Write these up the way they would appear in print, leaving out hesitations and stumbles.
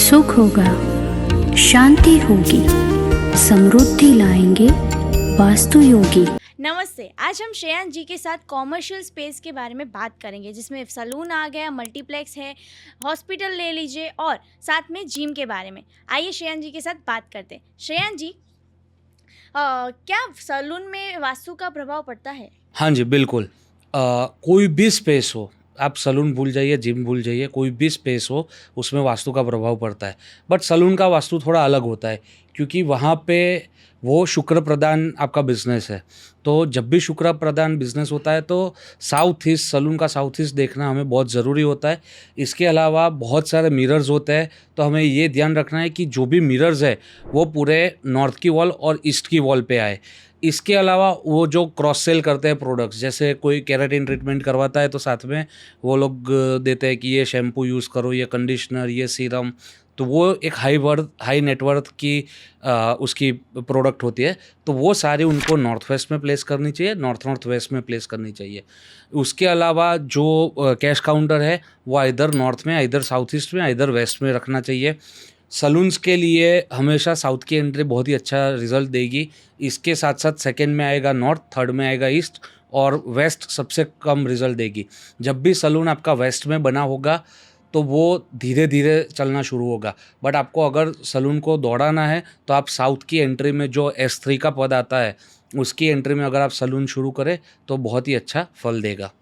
सुख होगा, शांति होगी, समृद्धि लाएंगे वास्तु योगी। नमस्ते। आज हम श्रेयांश जी के साथ कॉमर्शियल स्पेस के बारे में बात करेंगे, जिसमें सलून आ गया, मल्टीप्लेक्स है, हॉस्पिटल ले लीजिए और साथ में जिम के बारे में। आइए श्रेयांश जी के साथ बात करते हैं। श्रेयांश जी, क्या सलून में वास्तु का प्रभाव पड़ता है? हाँ जी, बिल्कुल। कोई भी स्पेस हो, आप सलून भूल जाइए, जिम भूल जाइए, कोई भी स्पेस हो, उसमें वास्तु का प्रभाव पड़ता है। बट सलून का वास्तु थोड़ा अलग होता है, क्योंकि वहाँ पे वो शुक्र प्रधान आपका बिजनेस है। तो जब भी शुक्र प्रधान बिजनेस होता है तो साउथ ईस्ट, सलून का साउथ ईस्ट देखना हमें बहुत ज़रूरी होता है। इसके अलावा बहुत सारे मिरर्स होते हैं, तो हमें ये ध्यान रखना है कि जो भी मिरर्स है वो पूरे नॉर्थ की वॉल और ईस्ट की वॉल पे आए। इसके अलावा वो जो क्रॉस सेल करते हैं प्रोडक्ट्स, जैसे कोई केराटिन ट्रीटमेंट करवाता है तो साथ में वो लोग देते हैं कि ये शैम्पू यूज़ करो, ये कंडीशनर, ये सीरम, तो वो एक हाई नेटवर्थ की उसकी प्रोडक्ट होती है। तो वो सारी उनको नॉर्थ वेस्ट में प्लेस करनी चाहिए, नॉर्थ वेस्ट में प्लेस करनी चाहिए। उसके अलावा जो कैश काउंटर है वो इधर नॉर्थ में, इधर साउथ ईस्ट में, इधर वेस्ट में रखना चाहिए। सलून्स के लिए हमेशा साउथ की एंट्री बहुत ही अच्छा रिजल्ट देगी। इसके साथ साथ सेकंड में आएगा नॉर्थ, थर्ड में आएगा ईस्ट और वेस्ट सबसे कम रिजल्ट देगी। जब भी सलून आपका वेस्ट में बना होगा तो वो धीरे धीरे चलना शुरू होगा। बट आपको अगर सलून को दौड़ाना है तो आप साउथ की एंट्री में जो S3 का पद आता है उसकी एंट्री में अगर आप सलून शुरू करें तो बहुत ही अच्छा फल देगा।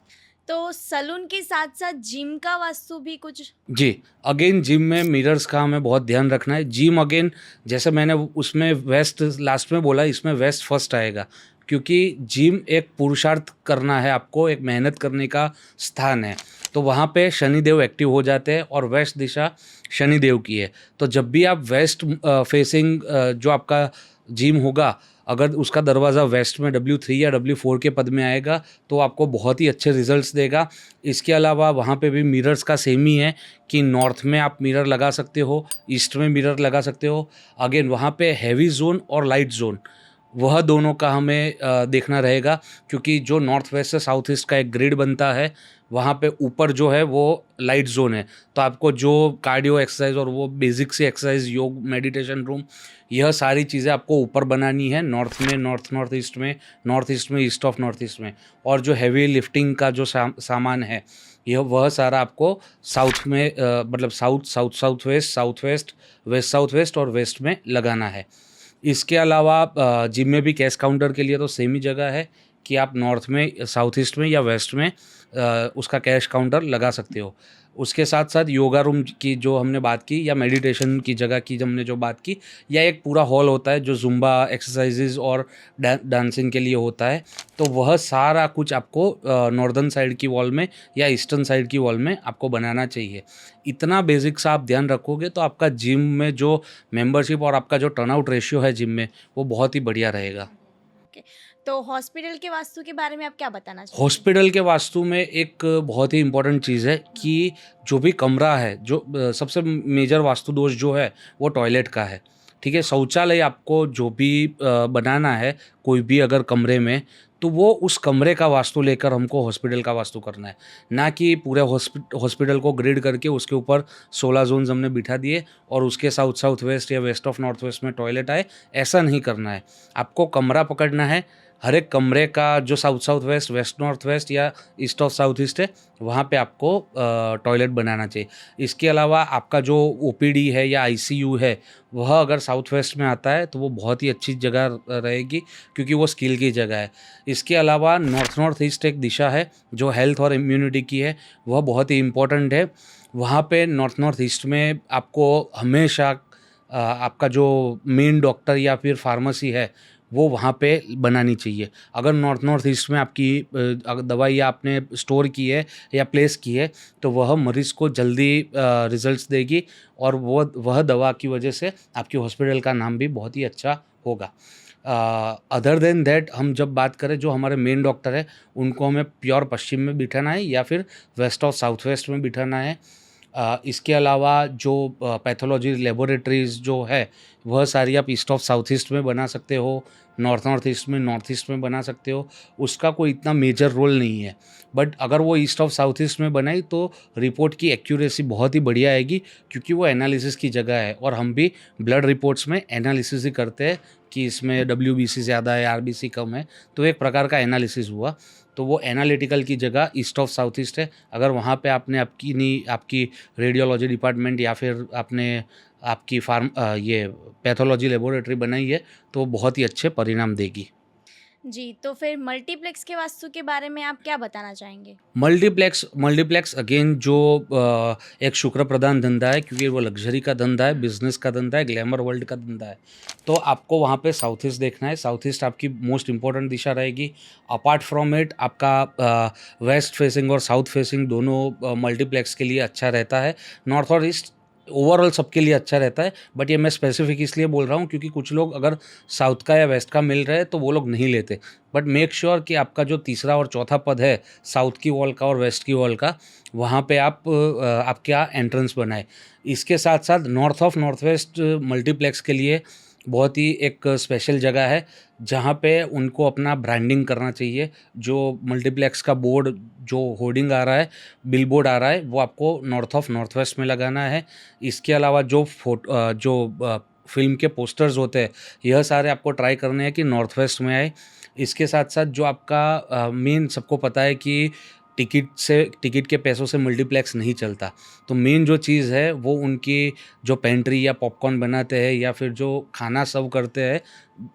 तो सलून के साथ साथ जिम का वास्तु भी कुछ? जी, अगेन जिम में मिरर्स का हमें बहुत ध्यान रखना है। जिम अगेन, जैसे मैंने उसमें वेस्ट लास्ट में बोला, इसमें वेस्ट फर्स्ट आएगा, क्योंकि जिम एक पुरुषार्थ करना है, आपको एक मेहनत करने का स्थान है। तो वहाँ पे शनिदेव एक्टिव हो जाते हैं और वेस्ट दिशा शनिदेव की है। तो जब भी आप वेस्ट फेसिंग जो आपका जिम होगा, अगर उसका दरवाज़ा वेस्ट में W3 या W4 के पद में आएगा तो आपको बहुत ही अच्छे रिजल्ट्स देगा। इसके अलावा वहाँ पे भी मिरर्स का सेम ही है कि नॉर्थ में आप मिरर लगा सकते हो, ईस्ट में मिरर लगा सकते हो। अगेन वहाँ पे हैवी जोन और लाइट जोन, वह दोनों का हमें देखना रहेगा, क्योंकि जो नॉर्थ वेस्ट से साउथ ईस्ट का एक ग्रिड बनता है, वहाँ पे ऊपर जो है वो लाइट जोन है। तो आपको जो कार्डियो एक्सरसाइज और वो बेसिक सी एक्सरसाइज, योग, मेडिटेशन रूम, यह सारी चीज़ें आपको ऊपर बनानी है, नॉर्थ में नॉर्थ ईस्ट में, नॉर्थ ईस्ट में ईस्ट ऑफ नॉर्थ ईस्ट में। और जो हैवी लिफ्टिंग का जो सामान है, यह वह सारा आपको साउथ में मतलब south west, west south west और वेस्ट में लगाना है। इसके अलावा जिम में भी कैश काउंटर के लिए तो सेम ही जगह है कि आप नॉर्थ में, साउथ ईस्ट में या वेस्ट में उसका कैश काउंटर लगा सकते हो। उसके साथ साथ योगा रूम की जो हमने बात की, या मेडिटेशन की जगह की हमने जो बात की, या एक पूरा हॉल होता है जो जुम्बा एक्सरसाइजेज और डांसिंग के लिए होता है, तो वह सारा कुछ आपको नॉर्दर्न साइड की वॉल में या ईस्टर्न साइड की वॉल में आपको बनाना चाहिए। इतना बेसिक सा आप ध्यान रखोगे तो आपका जिम में जो मेंबरशिप और आपका जो टर्नआउट रेशियो है जिम में, वो बहुत ही बढ़िया रहेगा। तो हॉस्पिटल के वास्तु के बारे में आप क्या बताना चाहेंगे? हॉस्पिटल के वास्तु में एक बहुत ही इम्पोर्टेंट चीज़ है कि जो भी कमरा है, जो सबसे मेजर वास्तु दोष जो है वो टॉयलेट का है। ठीक है, शौचालय आपको जो भी बनाना है कोई भी अगर कमरे में, तो वो उस कमरे का वास्तु लेकर हमको हॉस्पिटल का वास्तु करना है, ना कि पूरे हॉस्पिटल को ग्रिड करके उसके ऊपर 16 जोन्स हमने बिठा दिए और उसके साउथ वेस्ट या वेस्ट ऑफ नॉर्थ वेस्ट में टॉयलेट आए। ऐसा नहीं करना है, आपको कमरा पकड़ना है। हर एक कमरे का जो south west, west north west या ईस्ट ऑफ साउथ ईस्ट है, वहाँ पे आपको टॉयलेट बनाना चाहिए। इसके अलावा आपका जो OPD है या ICU है, वह अगर साउथ वेस्ट में आता है तो वो बहुत ही अच्छी जगह रहेगी, क्योंकि वो स्किल की जगह है। इसके अलावा नॉर्थ ईस्ट एक दिशा है जो हेल्थ और इम्यूनिटी की है, वह बहुत ही इम्पोर्टेंट है। वहाँ पे नॉर्थ ईस्ट में आपको हमेशा आपका जो मेन डॉक्टर या फिर फार्मेसी है वो वहाँ पे बनानी चाहिए। अगर नॉर्थ ईस्ट में आपकी दवाई आपने स्टोर की है या प्लेस की है तो वह मरीज़ को जल्दी रिजल्ट्स देगी और वह दवा की वजह से आपकी हॉस्पिटल का नाम भी बहुत ही अच्छा होगा। अदर देन दैट, हम जब बात करें जो हमारे मेन डॉक्टर है, उनको हमें प्योर पश्चिम में बिठाना है या फिर वेस्ट और साउथ वेस्ट में बिठाना है। इसके अलावा जो पैथोलॉजी लेबोरेटरीज़ जो है वह सारी आप ईस्ट ऑफ साउथ ईस्ट में बना सकते हो। नॉर्थ ईस्ट में बना सकते हो, उसका कोई इतना मेजर रोल नहीं है। बट अगर वो ईस्ट ऑफ साउथ ईस्ट में बनाई तो रिपोर्ट की एक्यूरेसी बहुत ही बढ़िया आएगी, क्योंकि वो एनालिसिस की जगह है। और हम भी ब्लड रिपोर्ट्स में एनालिसिस ही करते हैं कि इसमें WBC ज़्यादा है, RBC कम है, तो एक प्रकार का एनालिसिस हुआ। तो वो एनालिटिकल की जगह ईस्ट ऑफ साउथ ईस्ट है। अगर वहाँ पे आपने आपकी रेडियोलॉजी डिपार्टमेंट या फिर आपने आपकी ये पैथोलॉजी लेबोरेटरी बनाई है, तो बहुत ही अच्छे परिणाम देगी। जी, तो फिर मल्टीप्लेक्स के वास्तु के बारे में आप क्या बताना चाहेंगे? मल्टीप्लेक्स अगेन जो एक शुक्र प्रधान धंधा है, क्योंकि वो लग्जरी का धंधा है, बिजनेस का धंधा है, ग्लैमर वर्ल्ड का धंधा है। तो आपको वहाँ पे साउथ ईस्ट देखना है। साउथ ईस्ट आपकी मोस्ट इंपॉर्टेंट दिशा रहेगी। अपार्ट फ्रॉम इट आपका वेस्ट फेसिंग और साउथ फेसिंग दोनों मल्टीप्लेक्स के लिए अच्छा रहता है। नॉर्थ और ईस्ट ओवरऑल सबके लिए अच्छा रहता है, बट ये मैं स्पेसिफिक इसलिए बोल रहा हूँ क्योंकि कुछ लोग अगर साउथ का या वेस्ट का मिल रहा है तो वो लोग नहीं लेते। बट मेक श्योर कि आपका जो तीसरा और चौथा पद है साउथ की वॉल का और वेस्ट की वॉल का, वहाँ पे आप आपका एंट्रेंस बनाए। इसके साथ साथ नॉर्थ वेस्ट मल्टीप्लेक्स के लिए बहुत ही एक स्पेशल जगह है, जहाँ पे उनको अपना ब्रांडिंग करना चाहिए। जो मल्टीप्लेक्स का बोर्ड, जो होर्डिंग आ रहा है, बिल बोर्ड आ रहा है, वो आपको नॉर्थ वेस्ट में लगाना है। इसके अलावा जो फिल्म के पोस्टर्स होते हैं, यह सारे आपको ट्राई करने हैं कि नॉर्थ वेस्ट में आए। इसके साथ साथ जो आपका मेन, सबको पता है कि टिकट के पैसों से मल्टीप्लेक्स नहीं चलता, तो मेन जो चीज़ है वो उनकी जो पेंट्री या पॉपकॉर्न बनाते हैं या फिर जो खाना सर्व करते हैं,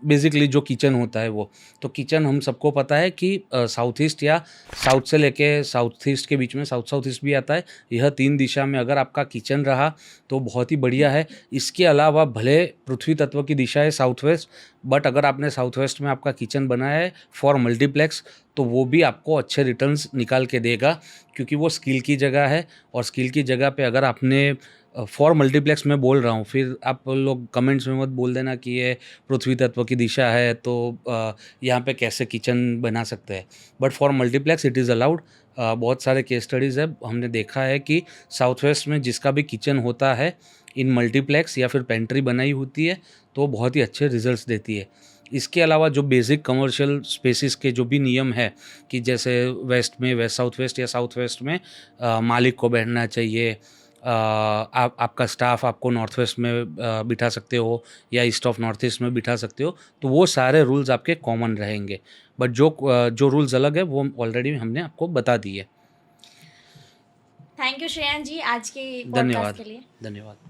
बेसिकली जो किचन होता है वो। तो किचन हम सबको पता है कि साउथ ईस्ट या साउथ से लेके साउथ ईस्ट के बीच में साउथ ईस्ट भी आता है। यह 3 दिशा में अगर आपका किचन रहा तो बहुत ही बढ़िया है। इसके अलावा भले पृथ्वी तत्व की दिशा है साउथ वेस्ट, बट अगर आपने साउथ वेस्ट में आपका किचन बनाया है फॉर मल्टीप्लेक्स, तो वो भी आपको अच्छे रिटर्न्स निकाल के देगा, क्योंकि वो स्किल की जगह है। और स्किल की जगह पे अगर आपने फॉर मल्टीप्लेक्स में बोल रहा हूँ, फिर आप लोग कमेंट्स में मत बोल देना कि ये पृथ्वी तत्व की दिशा है तो यहाँ पे कैसे किचन बना सकते हैं। But for multiplex it is allowed. बहुत सारे केस स्टडीज़ है, हमने देखा है कि साउथ वेस्ट में जिसका भी किचन होता है इन मल्टीप्लेक्स या फिर पेंट्री बनाई होती है, तो बहुत ही अच्छे रिजल्ट्स देती है। इसके अलावा जो बेसिक कमर्शियल स्पेसिस के जो भी नियम है कि जैसे साउथ वेस्ट या साउथ वेस्ट में मालिक को बैठना चाहिए, आपका स्टाफ आपको नॉर्थ वेस्ट में बिठा सकते हो या ईस्ट ऑफ नॉर्थ ईस्ट में बिठा सकते हो, तो वो सारे रूल्स आपके कॉमन रहेंगे। बट जो रूल्स अलग है वो ऑलरेडी हमने आपको बता दिए। थैंक यू श्रेयांश जी आज के पॉडकास्ट के लिए। धन्यवाद।